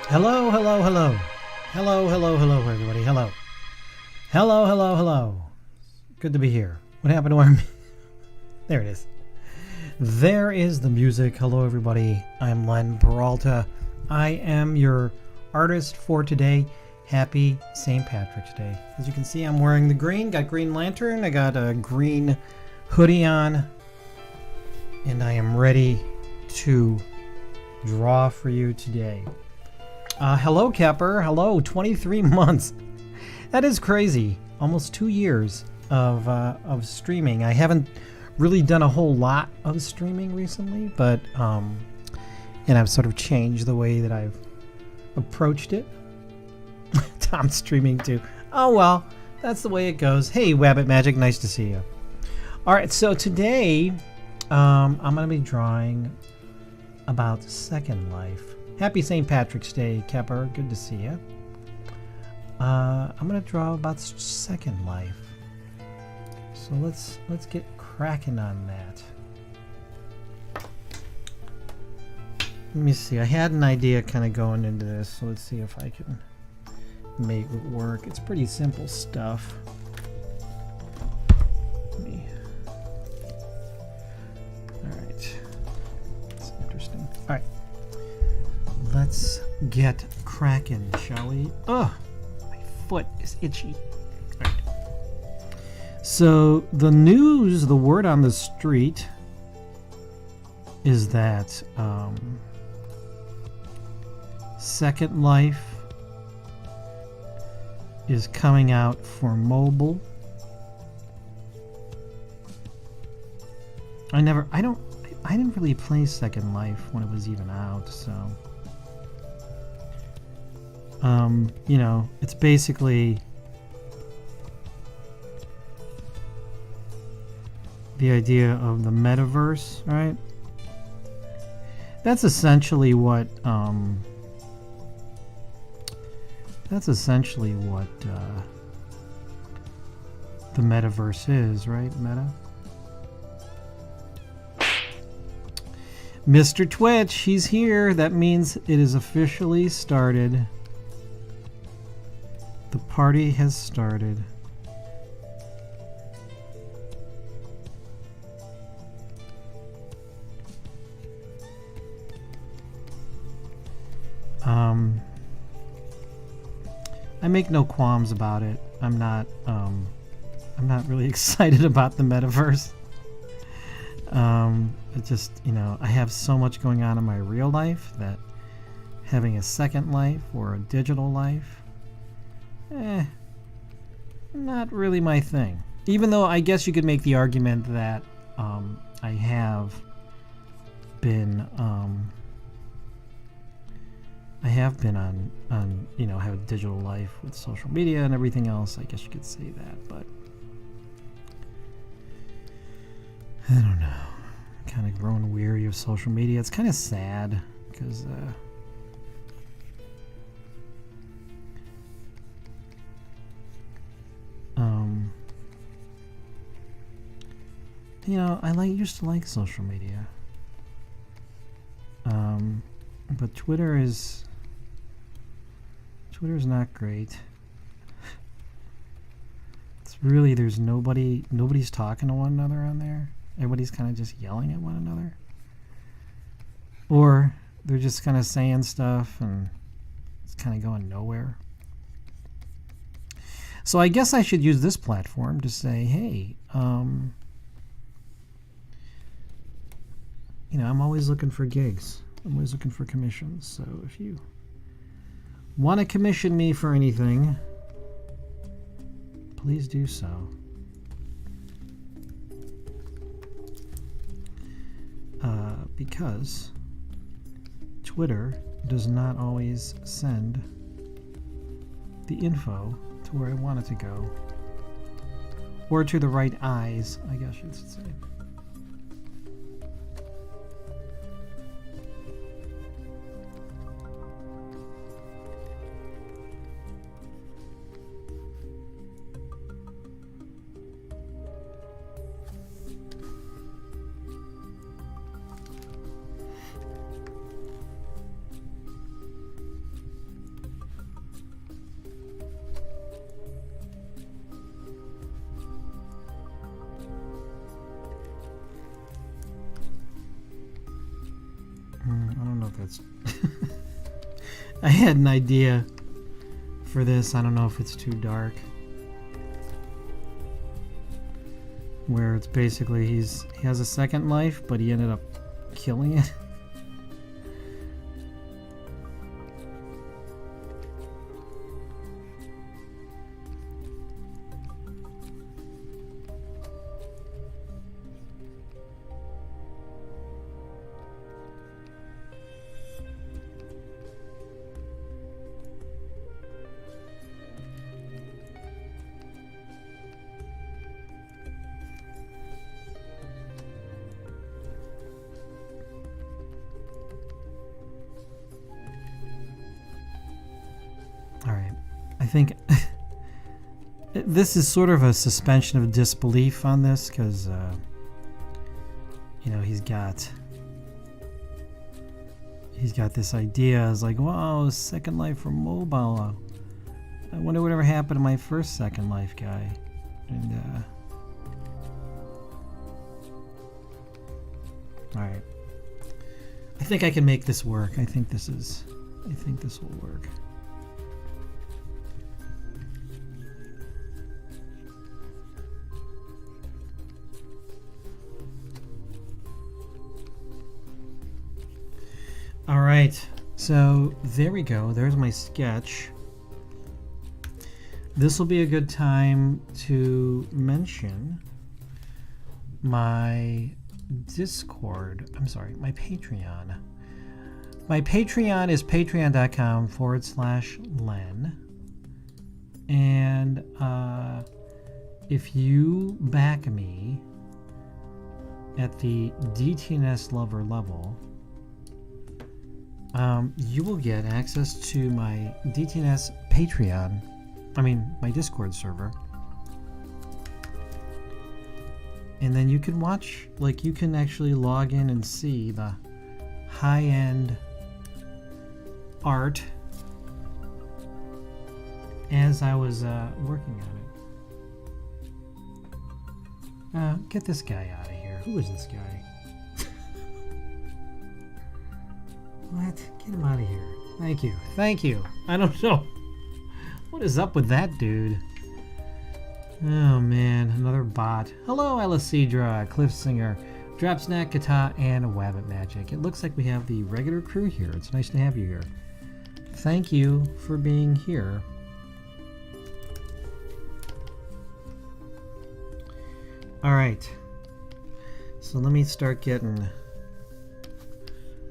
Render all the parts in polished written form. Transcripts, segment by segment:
Hello, hello, hello. Hello, hello, hello, everybody. Hello. Hello, hello, hello. Good to be here. What happened to our... There it is. There is the music. Hello, everybody. I'm Len Peralta. I am your artist for today. Happy St. Patrick's Day. As you can see, I'm wearing the green. Got green lantern. I got a green hoodie on. And I am ready to draw for you today. Hello, Kepper. Hello, 23 months. That is crazy. Almost 2 years of streaming. I haven't really done a whole lot of streaming recently, but and I've sort of changed the way that I've approached it. Tom's streaming too. Oh well, that's the way it goes. Hey, Wabbit Magic, nice to see you. All right, so today I'm going to be drawing about Second Life. Happy St. Patrick's Day, Kepper. Good to see you. I'm going to draw about Second Life. So let's get cracking on that. Let me see. I had an idea kind of going into this, so let's see if I can make it work. It's pretty simple stuff. Alright. That's interesting. Alright. Let's get cracking, shall we? Oh, my foot is itchy. Alright. So the news, the word on the street is that Second Life is coming out for mobile. I didn't really play Second Life when it was even out, so you know, it's basically the idea of the metaverse, right? That's essentially what the metaverse is, right? Meta. Mr. Twitch, he's here. That means it is officially started. The party has started. I make no qualms about it. I'm not really excited about the metaverse. It just, you know, I have so much going on in my real life that having a Second Life or a digital life, not really my thing. Even though I guess you could make the argument that I have been on, you know, have a digital life with social media and everything else. I guess you could say that, but I don't know. I'm kind of growing weary of social media. It's kind of sad because you know, I used to like social media, but Twitter is not great. It's really, there's nobody's talking to one another on there. Everybody's kind of just yelling at one another, or they're just kind of saying stuff and it's kind of going nowhere. So I guess I should use this platform to say, hey, you know, I'm always looking for gigs. I'm always looking for commissions. So if you want to commission me for anything, please do so. Because Twitter does not always send the info to where I want it to go. Or to the right eyes, I guess you should say. I don't know if that's... I had an idea for this. I don't know if it's too dark. Where it's basically he has a second life, but he ended up killing it. I think this is sort of a suspension of disbelief on this because, you know, he's got this idea. It's like, wow, Second Life for mobile. I wonder whatever happened to my first Second Life guy. And, all right. I think I can make this work. I think this will work. All right, so there we go. There's my sketch. This will be a good time to mention my Discord. I'm sorry, my Patreon. My Patreon is patreon.com/Len. And if you back me at the DTNS lover level, you will get access to my DTNS Patreon. My Discord server. And then you can watch, like, you can actually log in and see the high-end art as I was working on it. Get this guy out of here. Who is this guy? What? Get him out of here. Thank you. Thank you. I don't know. What is up with that dude? Oh man, another bot. Hello, Alicidra, Cliffsinger, Dropsnack, Kata, and Wabbit Magic. It looks like we have the regular crew here. It's nice to have you here. Thank you for being here. Alright. So let me start getting...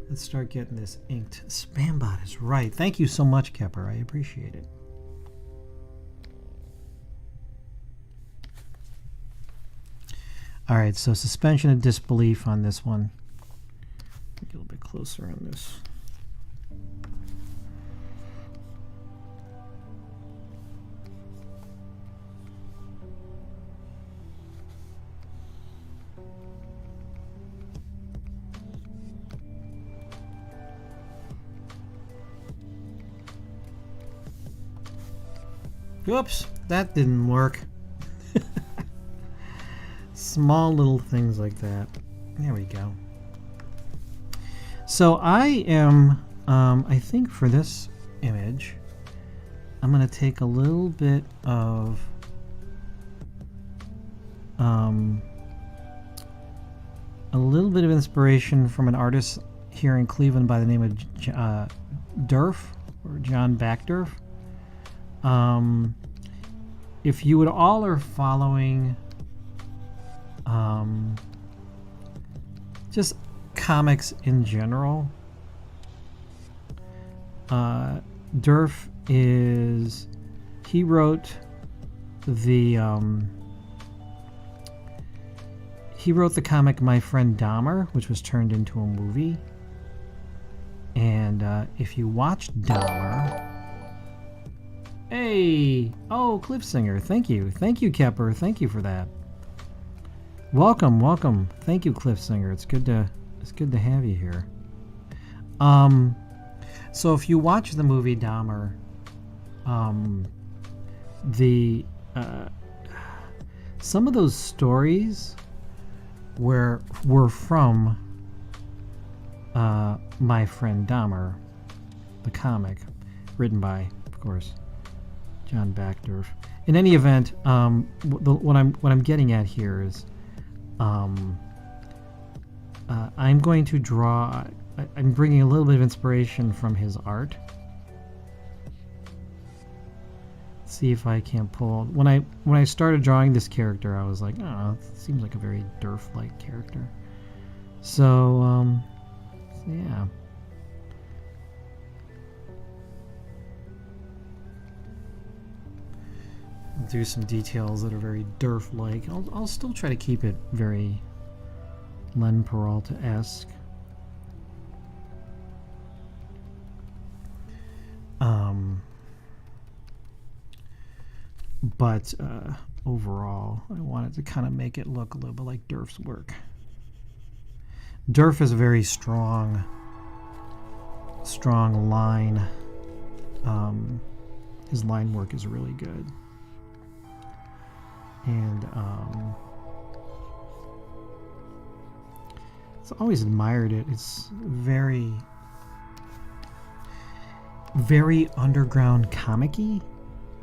Let's start getting this inked. Spambot is right. Thank you so much, Kepper. I appreciate it. All right, so suspension of disbelief on this one. Get a little bit closer on this. Oops, that didn't work. Small little things like that. There we go. So I am, I think for this image, I'm going to take a little bit of inspiration from an artist here in Cleveland by the name of Durf, or John Backdurf. If you would all are following just comics in general, Durf is, he wrote the comic My Friend Dahmer, which was turned into a movie. And if you watched Dahmer, hey, oh, Cliffsinger, thank you, Kepper, thank you for that. Welcome, welcome. Thank you, Cliffsinger. It's good to have you here. So if you watch the movie Dahmer, some of those stories were from My Friend Dahmer, the comic, written by, of course, John Backdorf. In any event, what I'm getting at here is, I'm going to draw. I'm bringing a little bit of inspiration from his art. See if I can pull. When I started drawing this character, I was like, oh, it seems like a very Durf-like character. So yeah. I'll do some details that are very Durf-like. I'll still try to keep it very Len Peralta-esque. But overall, I wanted to kind of make it look a little bit like Durf's work. Durf is a very strong line. His line work is really good. And I've always admired it. It's very, very underground comic-y,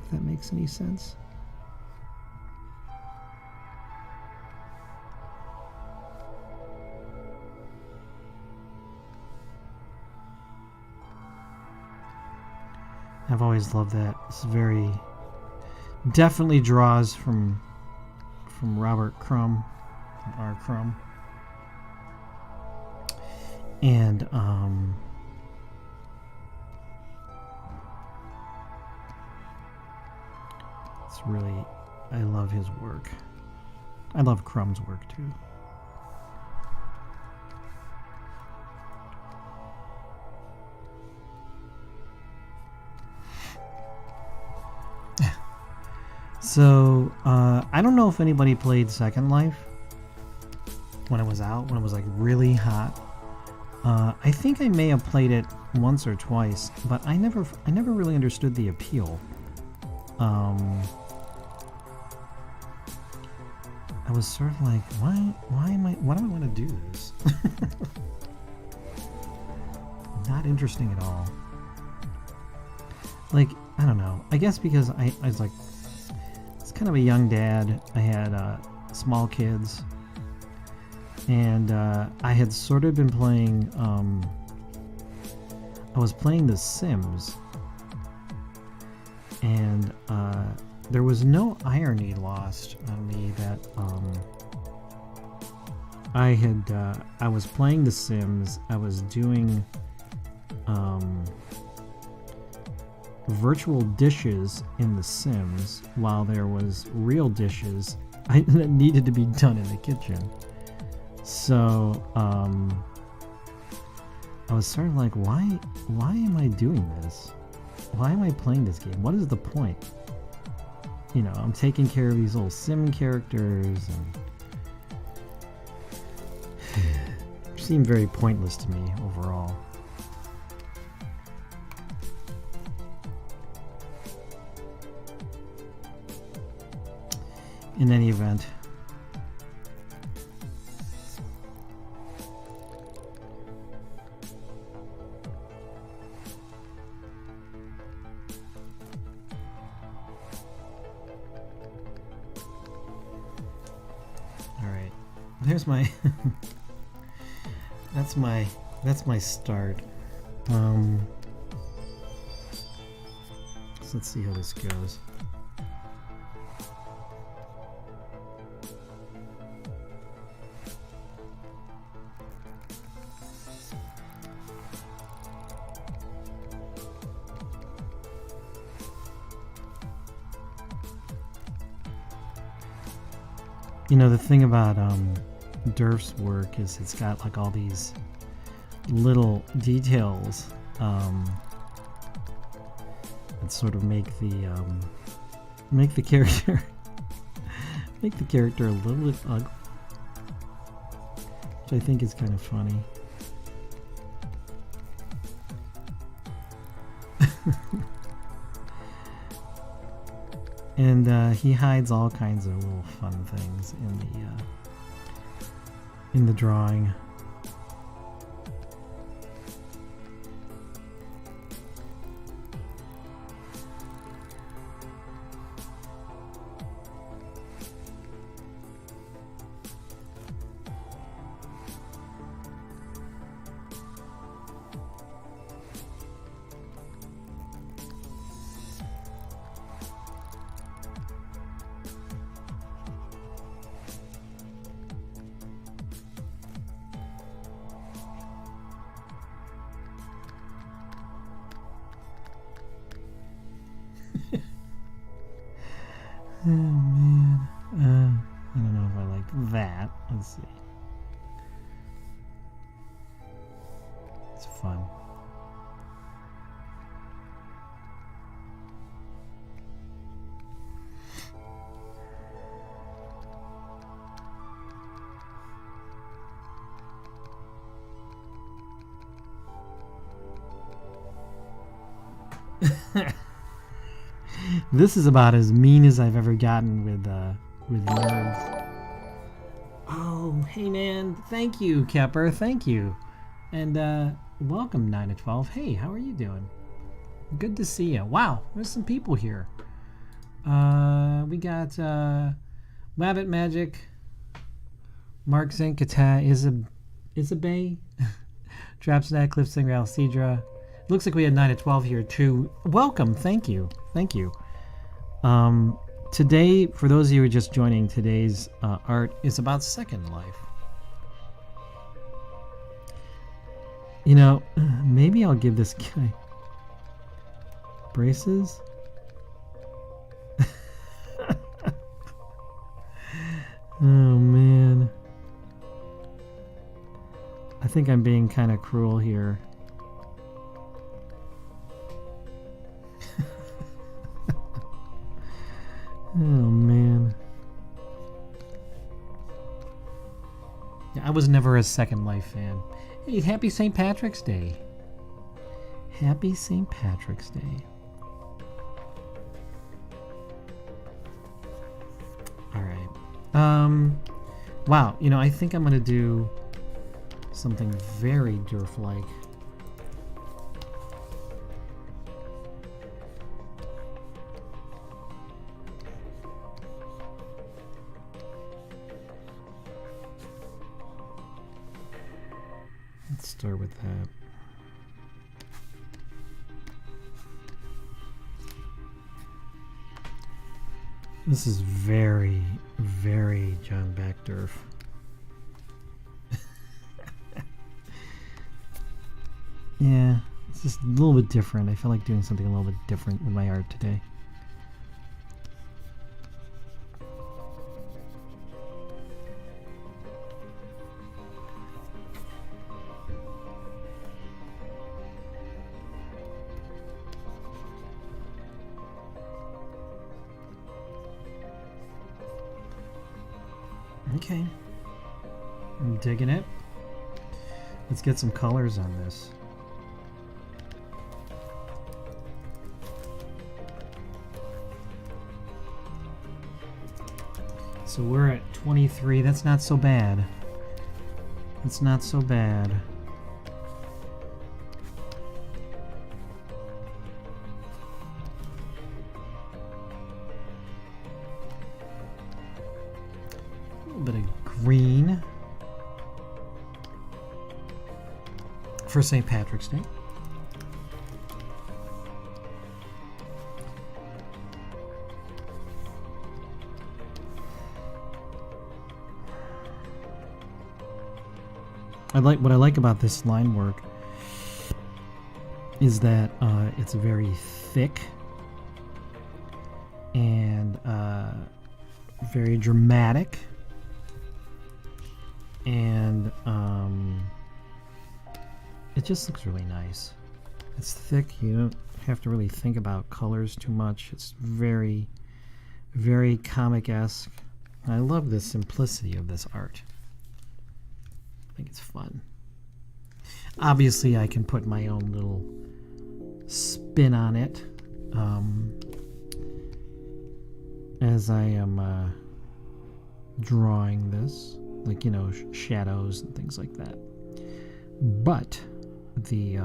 if that makes any sense. I've always loved that. It's very, definitely draws from Robert Crumb, from R. Crumb. And it's really, I love his work. I love Crumb's work too. So, I don't know if anybody played Second Life when it was out, when it was like really hot. I think I may have played it once or twice, but I never really understood the appeal. I was sort of like, why do I want to do this? Not interesting at all. Like, I don't know. I guess because I was like, it's kind of a young dad. I had small kids. And I had sort of been playing, I was playing The Sims. And there was no irony lost on me that I was playing The Sims. I was doing virtual dishes in The Sims while there was real dishes that needed to be done in the kitchen. So I was sort of like, why am I doing this? Why am I playing this game? What is the point? You know, I'm taking care of these little sim characters, and it seemed very pointless to me overall. In any event, there's my that's my start. So let's see how this goes. You know, the thing about Durf's work is it's got like all these little details that sort of make the character a little bit ugly, which I think is kind of funny. And he hides all kinds of little fun things in the drawing. Oh man. I don't know if I like that. Let's see. It's fun. This is about as mean as I've ever gotten with nerds. Oh, hey man, thank you, Kepper, thank you, and welcome 9 to 12. Hey, how are you doing? Good to see you. Wow, there's some people here. We got Wabbit Magic, Mark Zinkata, Isabay, Trapsnack, Cliff Singer, Alcedra. Looks like we had 9 to 12 here too. Welcome, thank you. Today, for those of you who are just joining, today's art is about Second Life. You know, maybe I'll give this guy braces. Oh man. I think I'm being kind of cruel here. Oh man. Yeah, I was never a Second Life fan. Hey, happy St. Patrick's Day. Happy St. Patrick's Day. Alright. Wow, you know, I think I'm gonna do something very Durf-like. Let's start with that. This is very, very John Backdurf. Yeah, it's just a little bit different. I feel like doing something a little bit different with my art today. Okay, I'm digging it. Let's get some colors on this. So we're at 23. That's not so bad. That's not so bad. A little bit of green for St. Patrick's Day. What I like about this line work is that it's very thick and very dramatic, and it just looks really nice. It's thick. You don't have to really think about colors too much. It's very, very comic-esque. I love the simplicity of this art. I think it's fun. Obviously, I can put my own little spin on it as I am drawing this, like, you know, shadows and things like that. But the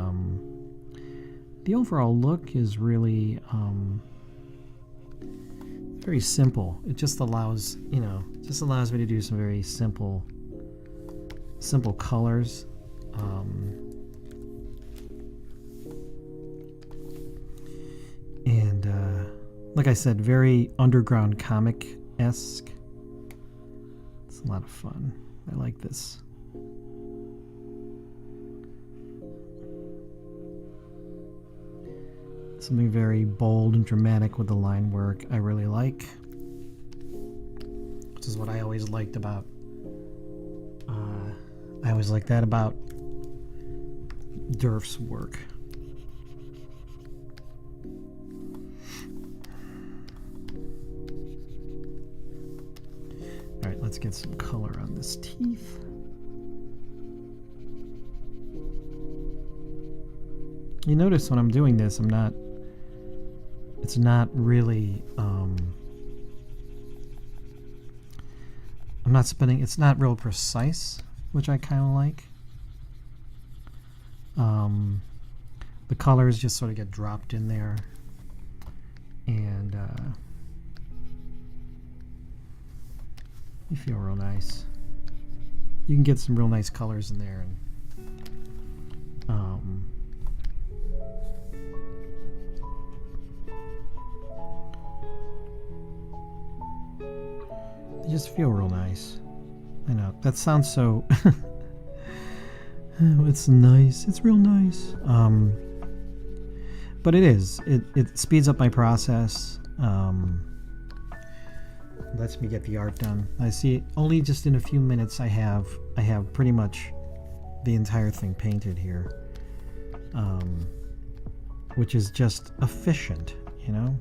overall look is really very simple. It just allows, you know, just allows me to do some very simple colors. And like I said, very underground comic-esque. It's a lot of fun. I like this. Something very bold and dramatic with the line work I really like. which is what I always liked about. I always liked that about Durf's work. All right, let's get some color on this teeth. You notice when I'm doing this, it's not really, I'm not spinning, it's not real precise, which I kind of like. The colors just sort of get dropped in there, and you feel real nice. You can get some real nice colors in there, and they just feel real nice. I know that sounds so. It's nice. It's real nice. But it is. It speeds up my process. Lets me get the art done. I see only just in a few minutes I have pretty much the entire thing painted here, which is just efficient, you know.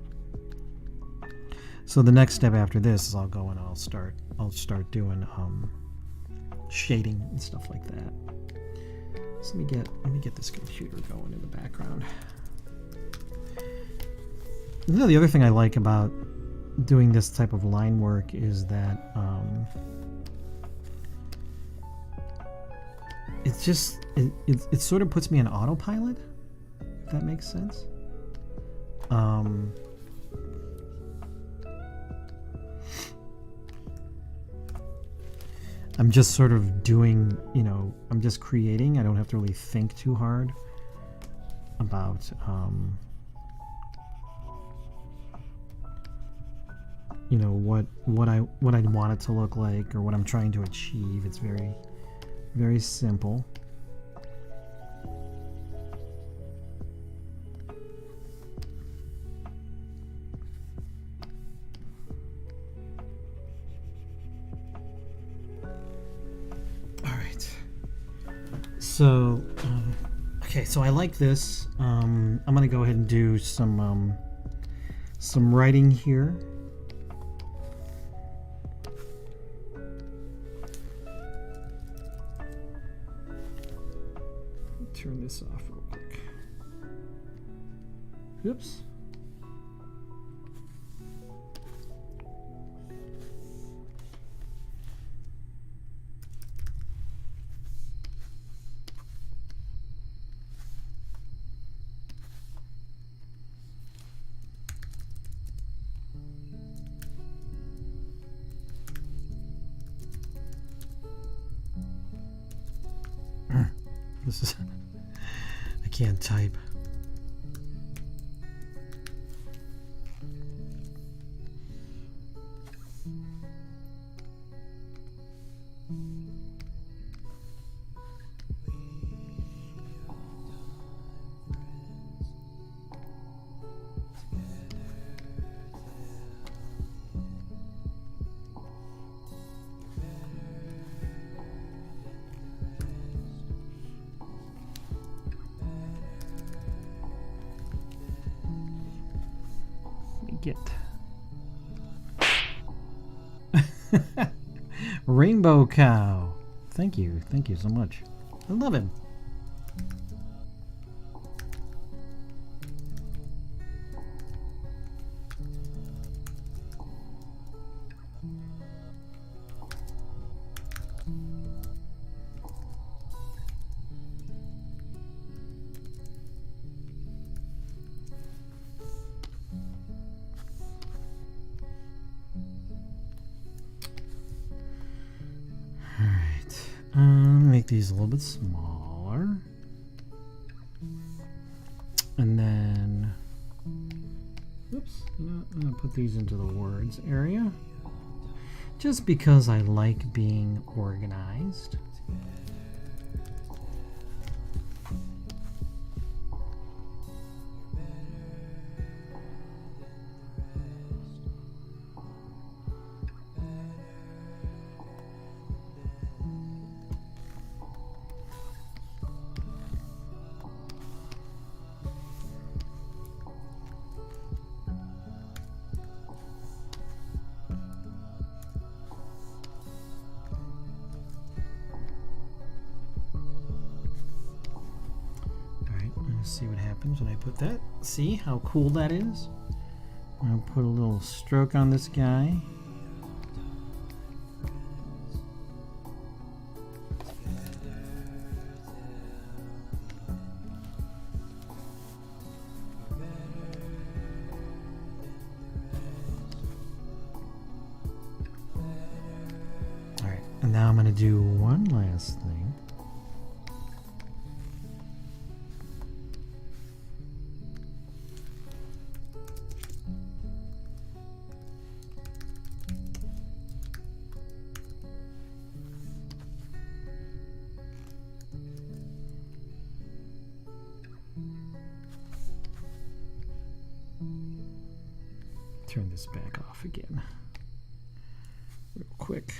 So the next step after this is I'll go and I'll start doing shading and stuff like that. So let me get this computer going in the background. You know, the other thing I like about doing this type of line work is that it's just it sort of puts me in autopilot, if that makes sense. I'm just sort of doing, you know, I'm just creating. I don't have to really think too hard about you know, what I want it to look like or what I'm trying to achieve. It's very, very simple. All right. So, okay. So I like this. I'm gonna go ahead and do some writing here. Turn this off real quick. Oops. This is I can't type. Get Rainbow Cow. Thank you so much. I love him. Make these a little bit smaller, and then oops, I'm gonna put these into the words area just because I like being organized. see what happens when I put that. See how cool that is? I'll put a little stroke on this guy. Alright, and now I'm going to do one last thing. Turn this back off again real quick.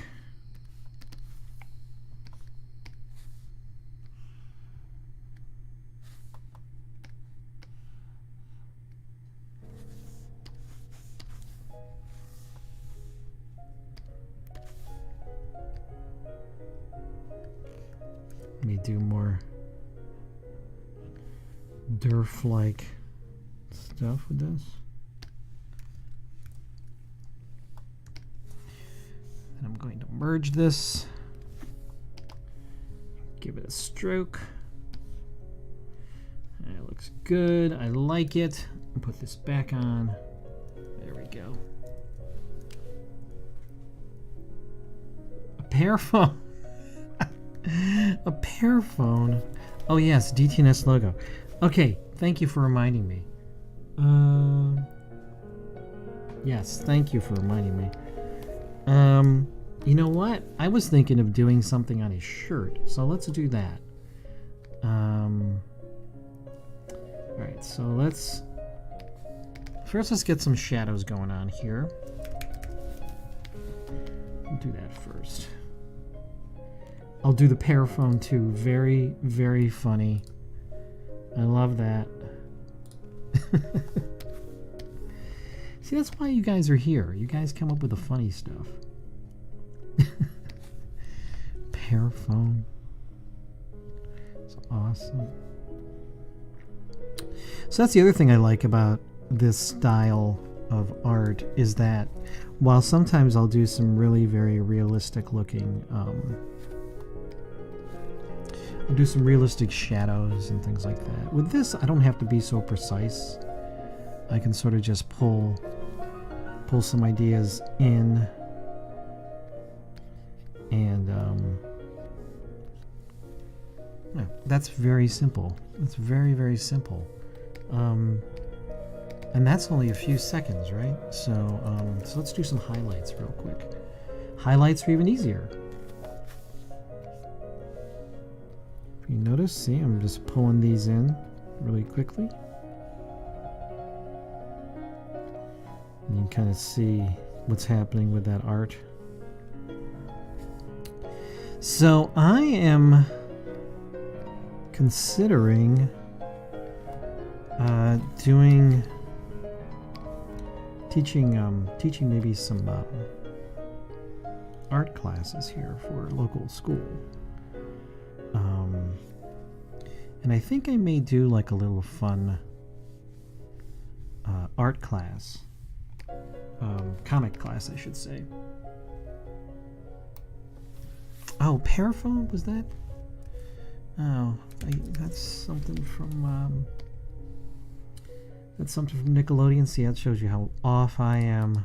Let me do more DERF-like stuff with this. And I'm going to merge this, give it a stroke. It looks good. I like it. I'll put this back on. There we go. A pear phone. A pear phone. Oh yes, DTNS logo. Okay, thank you for reminding me. Yes, thank you for reminding me. You know what? I was thinking of doing something on his shirt, so let's do that. Alright, so let's get some shadows going on here. We'll do that first. I'll do the pear phone too. Very, very funny. I love that. See, that's why you guys are here. You guys come up with the funny stuff. Pear phone. It's awesome. So that's the other thing I like about this style of art, is that while sometimes I'll do some really very realistic looking I'll do some realistic shadows and things like that. With this, I don't have to be so precise. I can sort of just pull some ideas in, and yeah, that's very simple. That's very, very simple. And that's only a few seconds, right? So let's do some highlights real quick. Highlights are even easier. If you notice, see, I'm just pulling these in really quickly. And you can kind of see what's happening with that art. So I am considering teaching maybe some art classes here for a local school. And I think I may do like a little fun art class, comic class, I should say. Oh, Paraphone, was that? Oh, that's something from Nickelodeon. See, that shows you how off I am.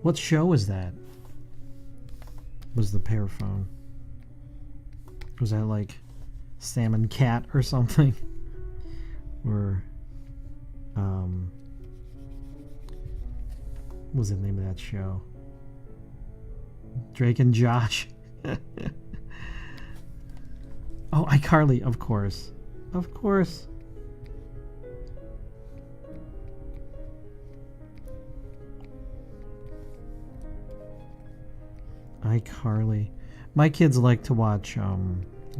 What show was that? Was the Paraphone? Was that like Sam and Cat or something? Or what was the name of that show? Drake and Josh. Oh, iCarly, of course. Of course. iCarly. My kids like to watch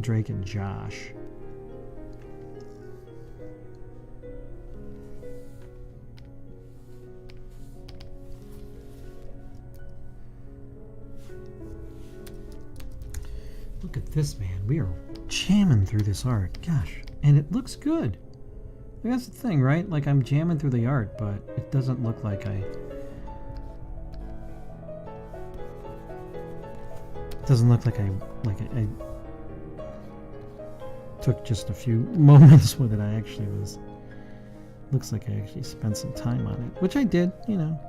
Drake and Josh. Look at this, man. We are jamming through this art. Gosh. and it looks good. That's the thing, right? Like, I'm jamming through the art, but it doesn't look like I... It doesn't look like I took just a few moments with it. I actually was... Looks like I actually spent some time on it, which I did, you know.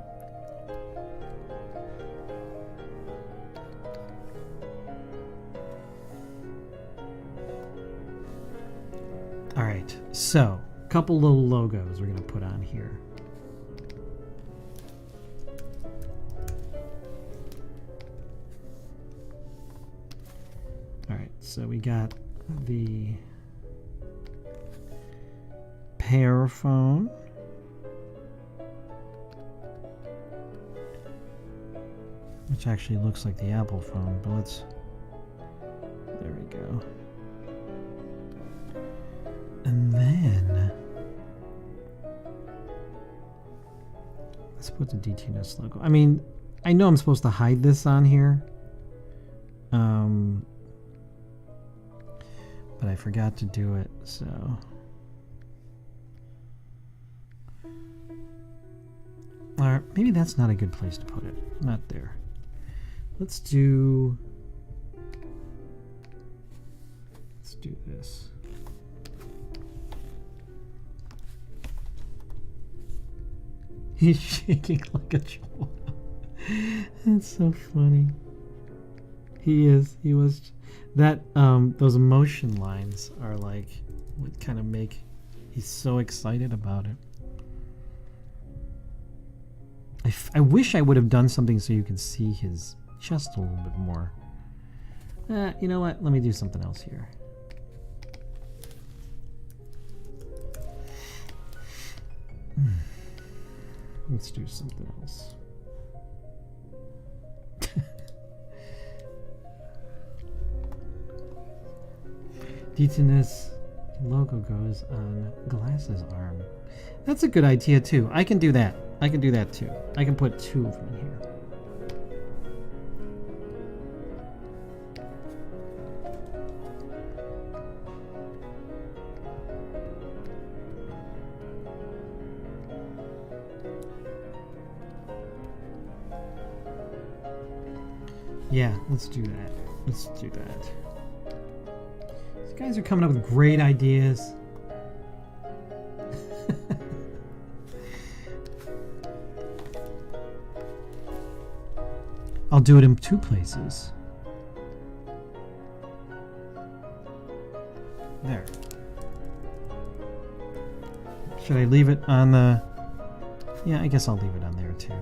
All right, so a couple little logos we're gonna put on here. All right, so we got the Pear phone, which actually looks like the Apple phone, but let's, there we go. And then let's put the DTNS logo. I mean, I know I'm supposed to hide this on here, but I forgot to do it, so. Or maybe that's not a good place to put it. Not there. Let's do this. He's shaking like a chihuahua. That's so funny. He is. He was. That those emotion lines are like what kind of make. He's so excited about it. I wish I would have done something so you could see his chest a little bit more. You know what? Let me do something else here. Let's do something else. DTNS logo goes on Glass's arm. That's a good idea too. I can do that. I can do that too. I can put two of them in here. Yeah, let's do that. Let's do that. These guys are coming up with great ideas. I'll do it in two places. There. Should I leave it on the... Yeah, I guess I'll leave it on there too.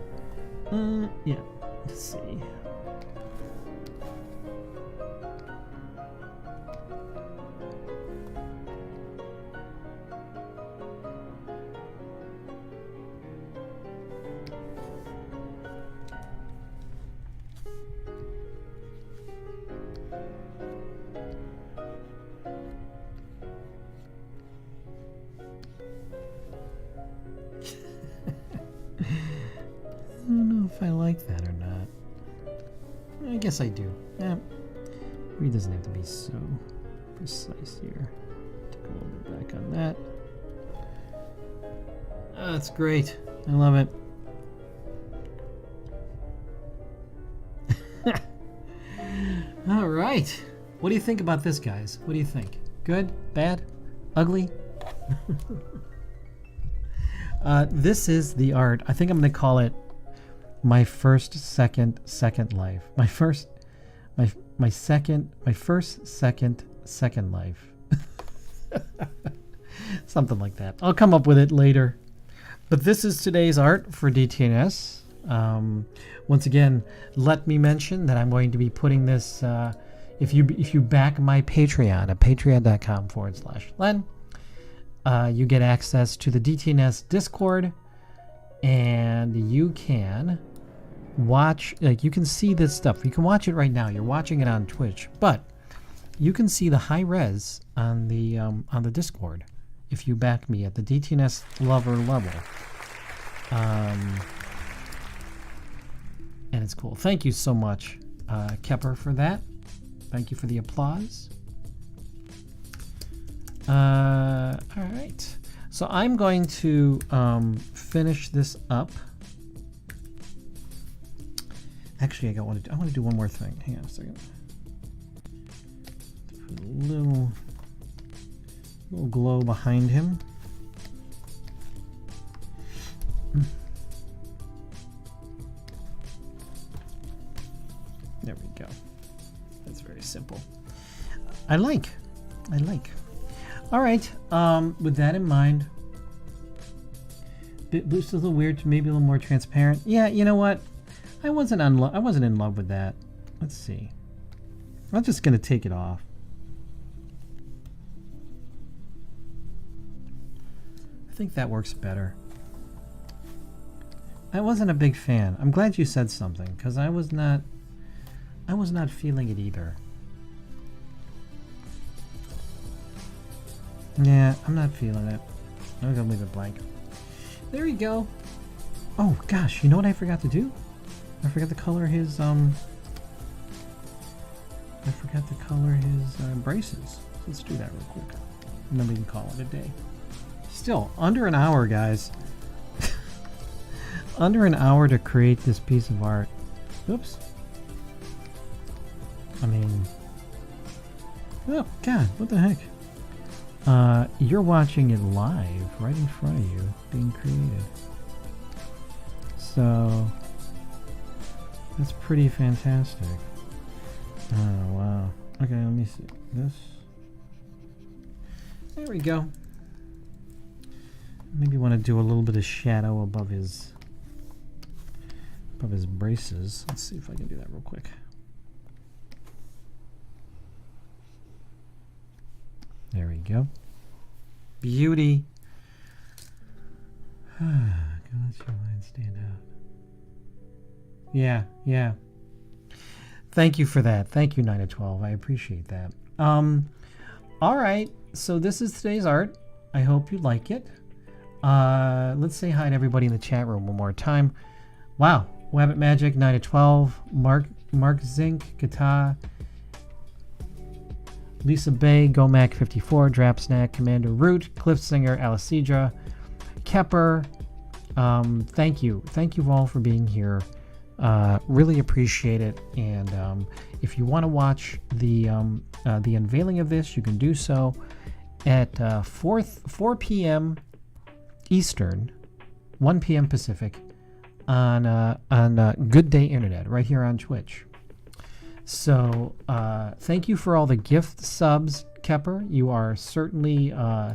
Yeah. Let's see. I don't know if I like that or not. I guess I do. Yeah. It doesn't have to be so precise here. Take a little bit back on that. Oh, that's great. I love it. All right. What do you think about this, guys? What do you think? Good? Bad? Ugly? This is the art. I think I'm going to call it my first, second life. My first, second life. Something like that. I'll come up with it later. But this is today's art for DTNS. Once again, let me mention that I'm going to be putting this, if you back my Patreon at patreon.com/Len, you get access to the DTNS Discord, and you can watch, like, you can see this stuff. You can watch it right now. You're watching it on Twitch, but you can see the high res on the Discord if you back me at the DTNS Lover level. And it's cool. Thank you so much, Kepper, for that. Thank you for the applause. All right. So I'm going to finish this up. Actually, I want to do one more thing. Hang on a second. Put a little glow behind him. There we go. That's very simple. I like. All right. With that in mind, boost is a little weird, maybe a little more transparent. Yeah, you know what? I wasn't in love with that. Let's see. I'm just gonna take it off. I think that works better. I wasn't a big fan. I'm glad you said something, because I was not feeling it either. Yeah, I'm not feeling it. I'm gonna leave it blank. There you go. Oh gosh, you know what I forgot to do? I forgot to color his braces. Let's do that real quick, and then we can call it a day. Still under an hour, guys. Under an hour to create this piece of art. Oops. I mean, oh god, what the heck? You're watching it live right in front of you, being created. So that's pretty fantastic. Oh wow. Okay, let me see this. There we go. Maybe want to do a little bit of shadow above his braces. Let's see if I can do that real quick. There we go. Beauty. Let your line stand out. Yeah. Thank you for that. Thank you, 9 to 12. I appreciate that. All right. So this is today's art. I hope you like it. Let's say hi to everybody in the chat room one more time. Wow. Wabbit Magic, 9 to 12. Mark Zink, Guitar. Lisa Bay, Gomac 54, Drap Snack, Commander Root, Cliff Singer, Alicidra, Kepper. Thank you all for being here. Really appreciate it. And if you want to watch the unveiling of this, you can do so at 4 p.m. Eastern, 1 p.m. Pacific on Good Day Internet right here on Twitch. So thank you for all the gift subs, Kepper. You are certainly a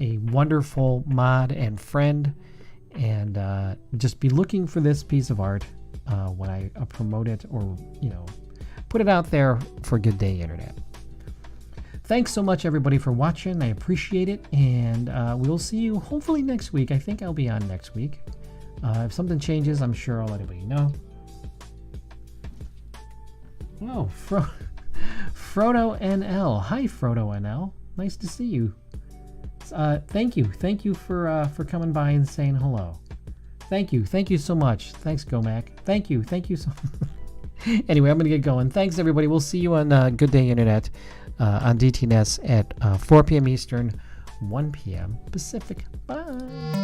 wonderful mod and friend, and just be looking for this piece of art when I promote it, or put it out there for Good Day Internet. Thanks so much, everybody, for watching. I appreciate it, and we'll see you hopefully next week. I think I'll be on next week. If something changes, I'm sure I'll let everybody know. Oh, Frodo NL. Hi, Frodo NL. Nice to see you. Thank you for coming by and saying hello. Thank you so much. Thanks, Gomac. Thank you so much. Anyway, I'm gonna get going. Thanks, everybody. We'll see you on Good Day Internet on DTNS at 4 p.m. Eastern, 1 p.m. Pacific. Bye.